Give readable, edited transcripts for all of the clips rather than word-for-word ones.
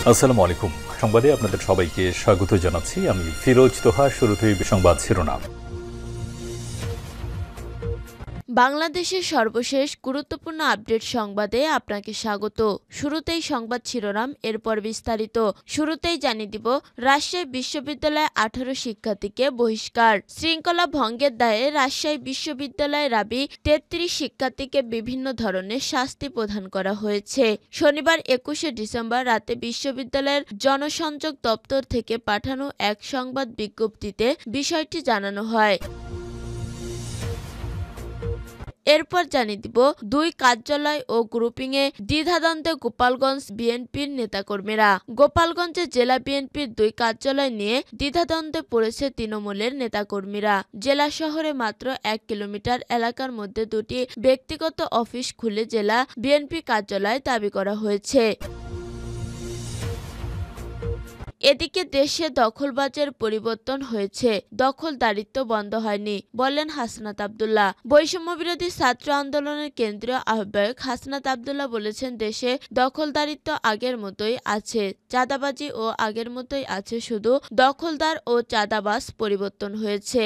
আসসালামু আলাইকুম। সংবাদে আপনাদের সবাইকে স্বাগত জানাচ্ছি। আমি ফিরোজ তোহা। শুরুতেই সংবাদ শিরোনাম। বাংলাদেশের সর্বশেষ গুরুত্বপূর্ণ আপডেট সংবাদে আপনাকে স্বাগত। শুরুতেই সংবাদ শিরোনাম, এরপর বিস্তারিত। শুরুতেই জানিয়ে দিব, রাজশাহী বিশ্ববিদ্যালয়ে 18 শিক্ষার্থীকে বহিষ্কার। শৃঙ্খলা ভঙ্গের দায়ে রাজশাহী বিশ্ববিদ্যালয়ে রাবি 33 শিক্ষার্থীকে বিভিন্ন ধরনের শাস্তি প্রদান করা হয়েছে। শনিবার 21শে ডিসেম্বর রাতে বিশ্ববিদ্যালয়ের জনসংযোগ দপ্তর থেকে পাঠানো এক সংবাদ বিজ্ঞপ্তিতে বিষয়টি জানানো হয়। এরপর জানিয়ে দিব, দুই কার্যালয় ও গ্রুপিংয়ে দ্বিধাদ্বন্দ্বে গোপালগঞ্জ বিএনপির নেতাকর্মীরা। গোপালগঞ্জে জেলা বিএনপির দুই কার্যালয় নিয়ে দ্বিধাদ্বন্দ্বে পড়েছে তৃণমূলের নেতাকর্মীরা। জেলা শহরে মাত্র 1 কিলোমিটার এলাকার মধ্যে দুটি ব্যক্তিগত অফিস খুলে জেলা বিএনপি কার্যালয় দাবি করা হয়েছে। এদিকে দেশে দখলবাজের পরিবর্তন হয়েছে, দখলদারিত্ব বন্ধ হয়নি, বললেন হাসনাত আব্দুল্লাহ। বৈষম্যবিরোধী ছাত্র আন্দোলনের কেন্দ্রীয় আহ্বায়ক হাসনাত আব্দুল্লাহ বলেছেন, দেশে দখলদারিত্ব আগের মতোই আছে, চাঁদাবাজি ও আগের মতোই আছে, শুধু দখলদার ও চাঁদাবাজ পরিবর্তন হয়েছে।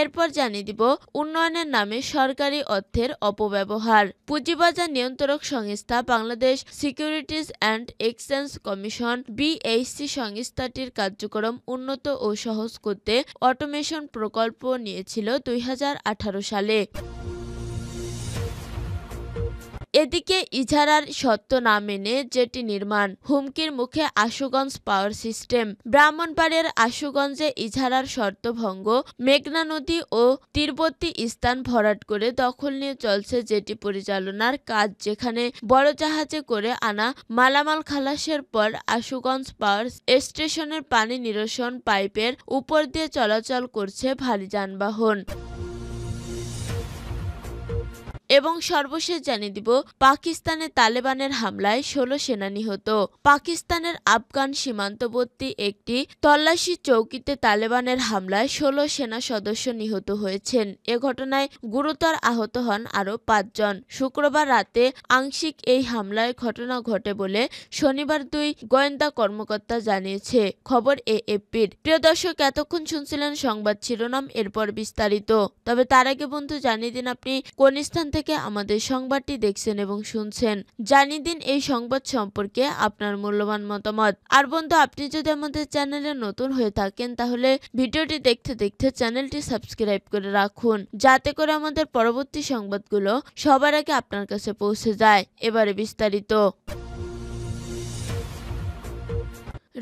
এরপর জানিয়ে দিব, উন্নয়নের নামে সরকারি অর্থের অপব্যবহার। পুঁজিবাজার নিয়ন্ত্রক সংস্থা Bangladesh securities and exchange commission BSc সংস্থাটির কার্যক্রম উন্নত ও সহজ করতে অটোমেশন প্রকল্প নিয়েছিল 2018 সালে। এদিকে ইজারার শর্ত না মেনে জেটি নির্মাণ, হুমকির মুখে আশুগঞ্জ পাওয়ার সিস্টেম। ব্রাহ্মণবাড়িয়ার আশুগঞ্জে ইজারার শর্ত ভঙ্গ, মেঘনা নদী ও তীরবর্তী স্থান ভরাট করে দখল নিয়ে চলছে জেটি পরিচালনার কাজ, যেখানে বড় জাহাজে করে আনা মালামাল খালাসের পর আশুগঞ্জ পাওয়ার স্টেশনের পানি নিরসন পাইপের উপর দিয়ে চলাচল করছে ভারী যানবাহন। এবং সর্বশেষ জানিয়ে দিব, পাকিস্তানে তালেবানের হামলায় 16 সেনা নিহত। পাকিস্তানের আফগান সীমান্তবর্তী একটি তল্লাশি চৌকিতে তালেবানের হামলায় 16 সেনা সদস্য নিহত হয়েছেন। এ ঘটনায় গুরুতর আহত হন আরও 5 জন। শুক্রবার রাতে আংশিক এই হামলায় ঘটনা ঘটে বলে শনিবার দুই গোয়েন্দা কর্মকর্তা জানিয়েছে, খবর এএফপির। প্রিয় দর্শক, এতক্ষণ শুনছিলেন সংবাদ শিরোনাম, এরপর বিস্তারিত। তবে তার আগে বন্ধু জানিয়ে দিন, আপনি কোন স্থান থেকে আমাদের সংবাদটি দেখছেন এবং শুনছেন। জানিয়ে দিন এই সংবাদ সম্পর্কে আপনার মূল্যবান মতামত। আর বন্ধু, আপনি যদি আমাদের চ্যানেলে নতুন হয়ে থাকেন, তাহলে ভিডিওটি দেখতে দেখতে চ্যানেলটি সাবস্ক্রাইব করে রাখুন, যাতে করে আমাদের পরবর্তী সংবাদগুলো সবার আগে আপনার কাছে পৌঁছে যায়। এবারে বিস্তারিত।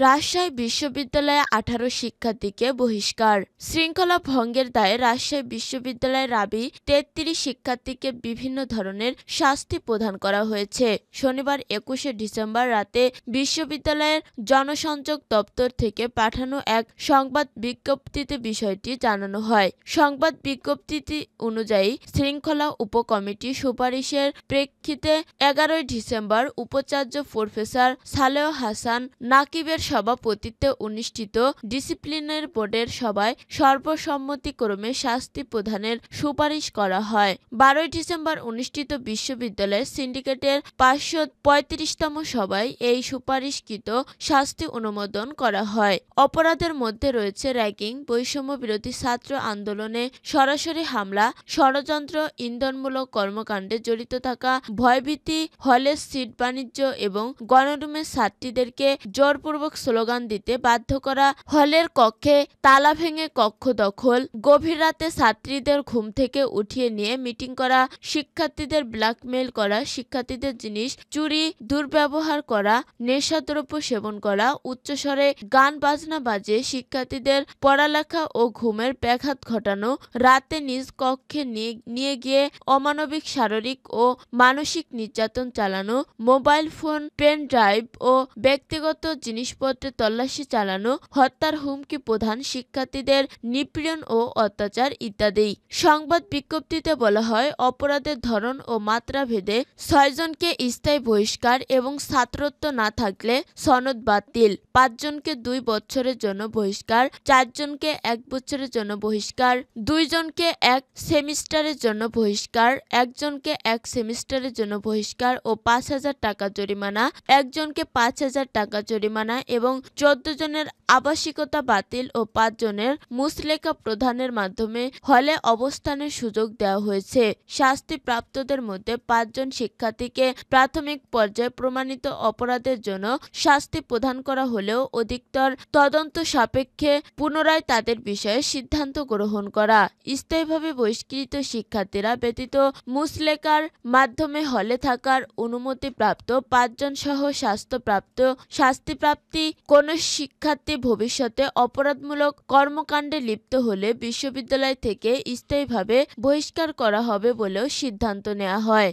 রাজশাহী বিশ্ববিদ্যালয়ে 18 শিক্ষার্থীকে বহিষ্কার। শৃঙ্খলা ভঙ্গের দায়ে রাজশাহী বিশ্ববিদ্যালয়ের রাবি 33 শিক্ষার্থীকে বিভিন্ন ধরনের শাস্তি প্রদান করা হয়েছে। শনিবার 21শে ডিসেম্বর রাতে বিশ্ববিদ্যালয়ের জনসংযোগ দপ্তর থেকে পাঠানো এক সংবাদ বিজ্ঞপ্তিতে বিষয়টি জানানো হয়। সংবাদ বিজ্ঞপ্তিটি অনুযায়ী, শৃঙ্খলা উপকমিটি সুপারিশের প্রেক্ষিতে 11 ডিসেম্বর উপাচার্য প্রফেসর সালেহ হাসান নাকিবের সভাপতিত্বে অনুষ্ঠিত ডিসিপ্লিনারি বোর্ডের সভায় সর্বসম্মতিক্রমে শাস্তি প্রদানের সুপারিশ করা হয়। 12 ডিসেম্বর অনুষ্ঠিত বিশ্ববিদ্যালয়ের সিন্ডিকেটের 535তম সভায় এই সুপারিশকৃত শাস্তি অনুমোদন করা হয়। অপরাধের মধ্যে রয়েছে র্যাগিং, বৈষম্য বিরোধী ছাত্র আন্দোলনে সরাসরি হামলা, ষড়যন্ত্র, ইন্ধনমূলক কর্মকাণ্ডে জড়িত থাকা, ভয়ভীতি, হলের সিট বাণিজ্য এবং গণরুমে ছাত্রীদেরকে জোরপূর্বক স্লোগান দিতে বাধ্য করা, হলের কক্ষে তালা ভেঙে কক্ষ দখল, গভীর রাতে ছাত্রীদের ঘুম থেকে উঠিয়ে নিয়ে মিটিং করা, শিক্ষার্থীদের ব্ল্যাকমেইল করা, শিক্ষার্থীদের জিনিস চুরি, দুর্ব্যবহার করা, নেশাদ্রব্য সেবন করা, উচ্চস্বরে গান বাজনা বাজিয়ে শিক্ষার্থীদের পড়ালেখা ও ঘুমের ব্যাঘাত ঘটানো, রাতে নিজ কক্ষে নিয়ে গিয়ে অমানবিক শারীরিক ও মানসিক নির্যাতন চালানো, মোবাইল ফোন, পেন ড্রাইভ ও ব্যক্তিগত জিনিসপত্র জিনিসপত্রে তল্লাশি চালানো, হত্যার হুমকি প্রধান, শিক্ষার্থীদের নিপীড়ন ও অত্যাচার ইত্যাদি। সংবাদ বিজ্ঞপ্তিতে বলা হয়, অপরাধের ধরন ও মাত্রা ভেদে ৬ জনকে স্থায়ী বহিষ্কার এবং ছাত্রত্ব না থাকলে সনদ বাতিল, ৫ জনকে ২ বছরের জন্য বহিষ্কার, ৪ জনকে ১ বছরের জন্য বহিষ্কার, ২ জনকে ১ সেমিস্টারের জন্য বহিষ্কার, ১ জনকে ১ সেমিস্টারের জন্য বহিষ্কার ও ৫,০০০ টাকা জরিমানা, ১ জনকে ৫,০০০ টাকা জরিমানা এবং ১৪ জনের আবাসিকতা বাতিল ও ৫ জনের মুচলেকা প্রদানের মাধ্যমে হলে অবস্থানের সুযোগ দেওয়া হয়েছে। শাস্তিপ্রাপ্তদের মধ্যে ৫ জন শিক্ষার্থীকে প্রাথমিক পর্যায়ে প্রমাণিত অপরাধের জন্য শাস্তি প্রদান করা হলেও অধিকতর তদন্ত সাপেক্ষে পুনরায় তাদের বিষয়ে সিদ্ধান্ত গ্রহণ করা। স্থায়ীভাবে বহিষ্কৃত শিক্ষার্থীরা ব্যতীত মুচলেকার মাধ্যমে হলে থাকার অনুমতিপ্রাপ্ত ৫ জন সহ শাস্তিপ্রাপ্তি কোন শিক্ষার্থী ভবিষ্যতে অপরাধমূলক কর্মকাণ্ডে লিপ্ত হলে বিশ্ববিদ্যালয় থেকে স্থায়ীভাবে বহিষ্কার করা হবে বলেও সিদ্ধান্ত নেওয়া হয়।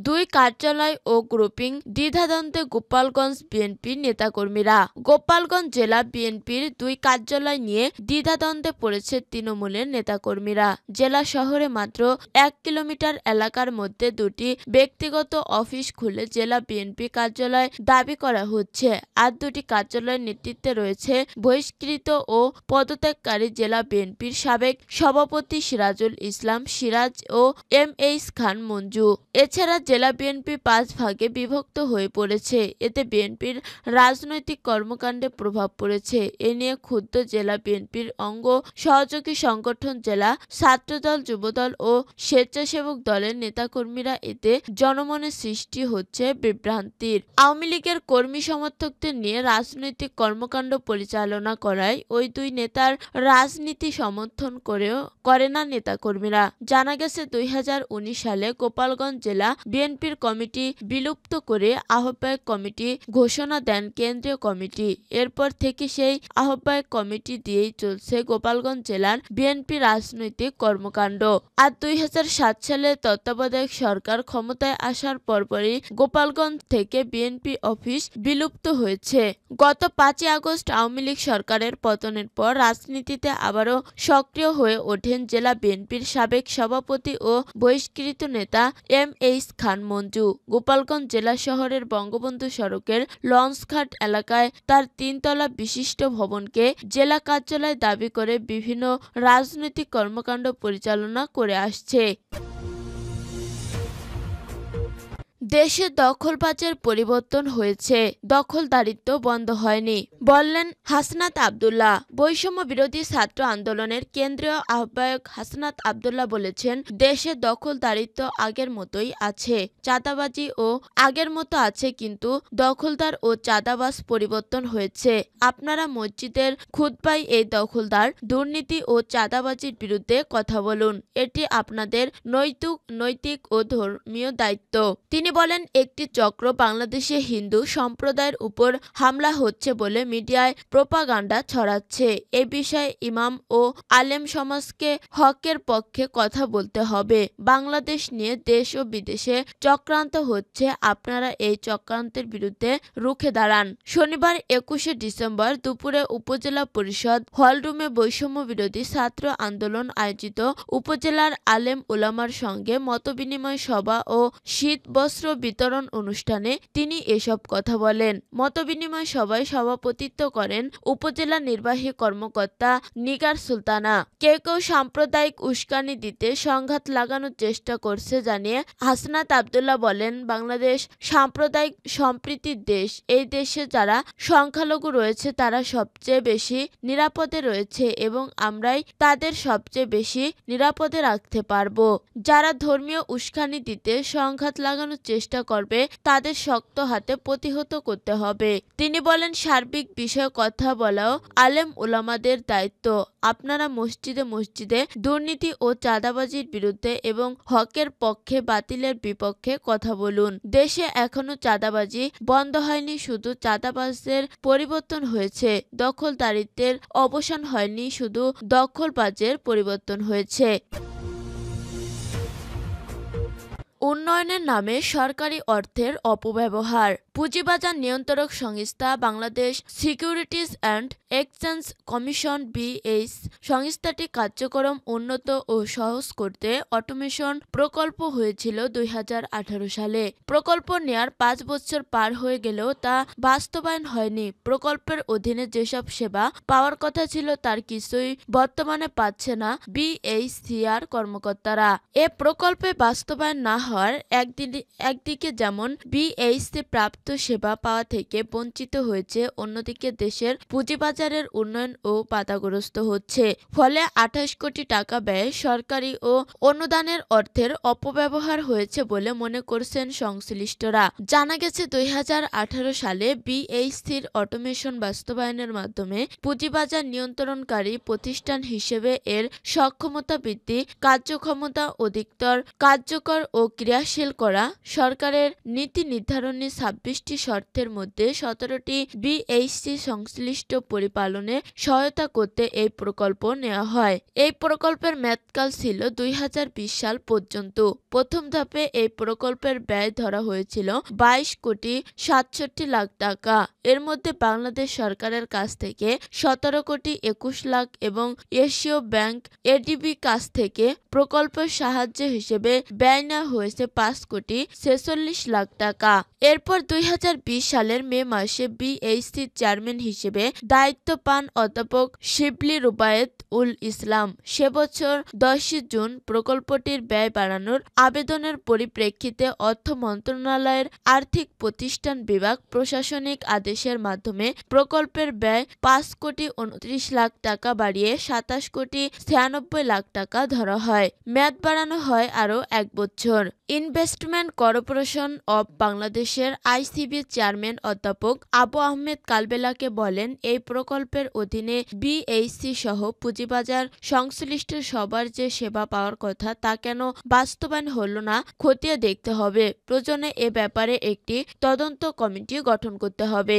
২ কার্যালয় ও গ্রুপিং দ্বিধাদ্বন্দ্বে গোপালগঞ্জ বিএনপির নেতাকর্মীরা। গোপালগঞ্জ জেলা বিএনপির ২ কার্যালয় নিয়ে দ্বিধাদ্বন্দ্বে পড়েছে তৃণমূলের নেতাকর্মীরা। জেলা শহরে মাত্র ১ কিলোমিটার এলাকার মধ্যে ২টি ব্যক্তিগত অফিস খুলে জেলা বিএনপি কার্যালয় দাবি করা হচ্ছে। আর ২টি কার্যালয়ের নেতৃত্বে রয়েছে বহিষ্কৃত ও পদত্যাগকারী জেলা বিএনপির সাবেক সভাপতি সিরাজুল ইসলাম সিরাজ ও এমএইচ খান মঞ্জু। এছাড়া জেলা বিএনপি ৫ ভাগে বিভক্ত হয়ে পড়েছে। এতে বিএনপির রাজনৈতিক কর্মকাণ্ডে প্রভাব পড়েছে। এ নিয়ে ক্ষুব্ধ জেলা বিএনপির অঙ্গ সহযোগী সংগঠন জেলা ছাত্রদল, যুবদল ও স্বেচ্ছাসেবক দলের নেতাকর্মীরা এতে জনমনে সৃষ্টি হচ্ছে বিভ্রান্তির। আওয়ামী লীগের কর্মী সমর্থকদের নিয়ে রাজনৈতিক কর্মকাণ্ড পরিচালনা করায় ওই ২ নেতার রাজনীতি সমর্থন করে না নেতাকর্মীরা। জানা গেছে ২০১৯ সালে গোপালগঞ্জ জেলা বিএনপির কমিটি বিলুপ্ত করে আহ্বায়ক কমিটি ঘোষণা দেন কেন্দ্রীয় কমিটি। এরপর থেকে সেই আহ্বায়ক কমিটি দিয়েই চলছে গোপালগঞ্জ জেলার বিএনপি রাজনৈতিক কর্মকাণ্ড। আর ২০০৭ সালে তত্ত্বাবধায়ক সরকার ক্ষমতায় আসার পরপরই গোপালগঞ্জ থেকে বিএনপি অফিস বিলুপ্ত হয়েছে। গত ৫ই আগস্ট আওয়ামী লীগ সরকারের পতনের পর রাজনীতিতে আবারও সক্রিয় হয়ে ওঠেন জেলা বিএনপির সাবেক সভাপতি ও বহিষ্কৃত নেতা এমএইচ খান মঞ্জু। গোপালগঞ্জ জেলা শহরের বঙ্গবন্ধু সড়কের লঞ্চঘাট এলাকায় তার ৩ তলা বিশিষ্ট ভবনকে জেলা কার্যালয় দাবি করে বিভিন্ন রাজনৈতিক কর্মকাণ্ড পরিচালনা করে আসছে। দেশে দখলবাজের পরিবর্তন হয়েছে, দখলদারিত্ব বন্ধ হয়নি, বললেন হাসনাত আব্দুল্লাহ। বৈষম্য বিরোধী ছাত্র আন্দোলনের কেন্দ্রীয় আহ্বায়ক হাসনাত আব্দুল্লাহ বলেছেন, দেশে দখলদারিত্ব আগের মতোই আছে, চাঁদাবাজি ও আগের মতো আছে, কিন্তু দখলদার ও চাঁদাবাজ পরিবর্তন হয়েছে। আপনারা মসজিদের খুতবায় এই দখলদার, দুর্নীতি ও চাঁদাবাজির বিরুদ্ধে কথা বলুন। এটি আপনাদের নৈতিক ও ধর্মীয় দায়িত্ব। তিনি বলেন, একটি চক্র বাংলাদেশে হিন্দু সম্প্রদায়ের উপর হামলা হচ্ছে বলে মিডিয়ায় প্রোপাগান্ডা ছড়াচ্ছে। এ বিষয়ে ইমাম ও আলেম সমাজকে হকের পক্ষে কথা বলতে হবে। বাংলাদেশ নিয়ে দেশ ও বিদেশে চক্রান্ত হচ্ছে, আপনারা এই চক্রান্তের বিরুদ্ধে রুখে দাঁড়ান। শনিবার ২১শে ডিসেম্বর দুপুরে উপজেলা পরিষদ হলরুমে বৈষম্য বিরোধী ছাত্র আন্দোলন আয়োজিত উপজেলার আলেম ওলামার সঙ্গে মতবিনিময় সভা ও শীত বস্ত্র বিতরণ অনুষ্ঠানে তিনি এসব কথা বলেন। মতবিনিময় সভায় সভাপতিত্ব করেন উপজেলা নির্বাহী কর্মকর্তা নিগার সুলতানা। কেউ কেউ সাম্প্রদায়িক উস্কানি দিতে সংঘাত লাগানোর চেষ্টা করছে জানিয়ে হাসনাত আব্দুল্লাহ বলেন, বাংলাদেশ সাম্প্রদায়িক সম্প্রীতির দেশ। এই দেশে যারা সংখ্যালঘু রয়েছে তারা সবচেয়ে বেশি নিরাপদে রয়েছে এবং আমরাই তাদের সবচেয়ে বেশি নিরাপদে রাখতে পারব। যারা ধর্মীয় উস্কানি দিতে সংঘাত লাগানোর চেষ্টা করবে তাদের শক্ত হাতে প্রতিহত করতে হবে। তিনি বলেন, সার্বিক বিষয়ে কথা বলাও আলেম ওলামাদের দায়িত্ব। আপনারা মসজিদে দুর্নীতি ও চাঁদাবাজির বিরুদ্ধে এবং হকের পক্ষে, বাতিলের বিপক্ষে কথা বলুন। দেশে এখনো চাঁদাবাজি বন্ধ হয়নি, শুধু চাঁদাবাজদের পরিবর্তন হয়েছে। দখলদারিত্বের অবসান হয়নি, শুধু দখলবাজের পরিবর্তন হয়েছে। উন্নয়নের নামে সরকারি অর্থের অপব্যবহার। পুঁজিবাজার নিয়ন্ত্রক সংস্থা Bangladesh securities and exchange commission BH সংস্থাটি কার্যক্রম উন্নত ও সহজ করতে অটোমেশন প্রকল্প হয়েছিল 2018 সালে। প্রকল্প নেয়ার 5 বছর পার হয়ে গেলেও তা বাস্তবায়ন হয়নি। প্রকল্পের অধীনে যেসব সেবা পাওয়ার কথা ছিল তার কিছুই বর্তমানে পাচ্ছে না বিএইচসিআর কর্মকর্তারা। এ প্রকল্পে বাস্তবায়ন না হওয়ার একদিকে যেমন বিএইচসি প্রাপ্ত সেবা পাওয়া থেকে বঞ্চিত হয়েছে, অন্যদিকে দেশের পুঁজিবাজারের উন্নয়ন ও বাধাগ্রস্ত হচ্ছে। ফলে 28 কোটি টাকা ব্যয়ে সরকারি ও অনুদানের অর্থের অপব্যবহার হয়েছে বলে মনে করছেন সংশ্লিষ্টরা। জানা গেছে 2018 সালে বিএইচসির অটোমেশন বাস্তবায়নের মাধ্যমে পুঁজিবাজার নিয়ন্ত্রণকারী প্রতিষ্ঠান হিসেবে এর সক্ষমতা বৃদ্ধি, কার্যক্ষমতা অধিকতর কার্যকর ও ক্রিয়াশীল করা, সরকারের নীতি নির্ধারণী 26টি শর্তের মধ্যে 17টি বিএইচসি সংশ্লিষ্ট পরিপালনে সহায়তা করতে এই প্রকল্প নেওয়া হয়। এই প্রকল্পের মেয়াদকাল ছিল 2020 সাল পর্যন্ত। প্রথম ধাপে এই প্রকল্পের ব্যয় ধরা হয়েছিল 22 কোটি 67 লাখ টাকা। এর মধ্যে বাংলাদেশ সরকারের কাছ থেকে 17 কোটি 21 লাখ এবং এশীয় ব্যাংক এডিবি কাছ থেকে প্রকল্পের সাহায্য হিসেবে ব্যয় নেওয়া হয়েছে 5 কোটি 46 লাখ টাকা। এরপর 2020 সালের মে মাসে বিএইচসির চেয়ারম্যান হিসেবে দায়িত্ব পান অধ্যাপক শিবলি রুবায়েত উল ইসলাম। সে বছর 10 জুন প্রকল্পটির ব্যয় বাড়ানোর আবেদনের পরিপ্রেক্ষিতে অর্থ মন্ত্রণালয়ের আর্থিক প্রতিষ্ঠান বিভাগ প্রশাসনিক আদেশের মাধ্যমে প্রকল্পের ব্যয় 5 কোটি 29 লাখ টাকা বাড়িয়ে 27 কোটি 96 লাখ টাকা ধরা হয়। মেয়াদ বাড়ানো হয় আরও 1 বছর। ইনভেস্টমেন্ট কর্পোরেশন অব বাংলাদেশের আইসিবির চেয়ারম্যান অধ্যাপক আবু আহমেদ কালবেলাকে বলেন, এই প্রকল্পের অধীনে বিএইচসি সহ পুঁজিবাজার সংশ্লিষ্ট সবার যে সেবা পাওয়ার কথা তা কেন বাস্তবায়ন হলো না খতিয়ে দেখতে হবে। প্রয়োজনে এ ব্যাপারে একটি তদন্ত কমিটি গঠন করতে হবে।